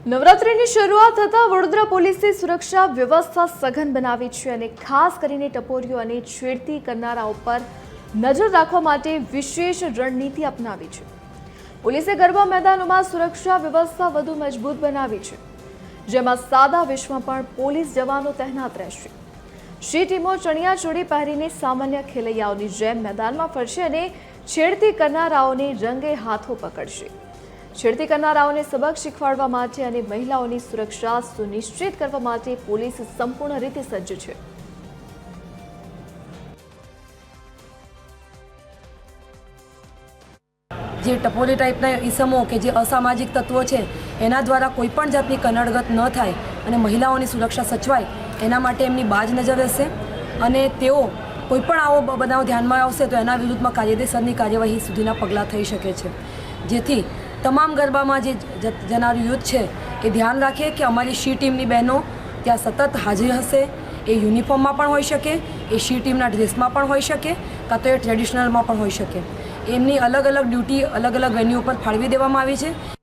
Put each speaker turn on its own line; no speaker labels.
નવરાત્રિની શરૂઆત થતાં વડોદરા પોલીસે સુરક્ષા વ્યવસ્થા સઘન બનાવી છે અને ખાસ કરીને ટપોરીઓ અને છેડતી કરનારાઓ પર નજર રાખવા માટે વિશેષ રણનીતિ અપનાવી છે। પોલીસે ગરબા મેદાનોમાં સુરક્ષા વ્યવસ્થા વધુ મજબૂત બનાવી છે, જેમાં સાદા વેશમાં પણ પોલીસ જવાનો તહેનાત રહેશે। શી ટીમો ચણિયાચોળી પહેરીને સામાન્ય ખેલૈયાઓની જેમ મેદાનમાં ફરશે અને છેડતી કરનારાઓને રંગે હાથો પકડશે। છેડતી કરનારાઓને સબક શીખવાડવા માટે અને મહિલાઓની સુરક્ષા સુનિશ્ચિત કરવા માટે પોલીસ સંપૂર્ણ રીતે સજ્જ છે।
જે ટપોરી ટાઈપના ઈસમો કે જે અસામાજિક તત્વો છે એના દ્વારા કોઈપણ જાતની કનડગત ન થાય અને મહિલાઓની સુરક્ષા સચવાય એના માટે એમની બાજ નજર રહેશે અને તેઓ કોઈપણ આવો બનાવ ધ્યાનમાં આવશે તો એના વિરુદ્ધમાં કાયદેસરની કાર્યવાહી સુધીના પગલાં થઈ શકે છે, જેથી તમામ ગરબામાં જે જનારું યુથ છે એ ધ્યાન રાખે કે અમારી શી ટીમની બહેનો ત્યાં સતત હાજર હશે। એ યુનિફોર્મમાં પણ હોઈ શકે, એ શી ટીમના ડ્રેસમાં પણ હોઈ શકે, કાં તો એ ટ્રેડિશનલમાં પણ હોઈ શકે। એમની અલગ અલગ ડ્યુટી અલગ અલગ વેન્યુ ઉપર ફાળવી દેવામાં આવી છે।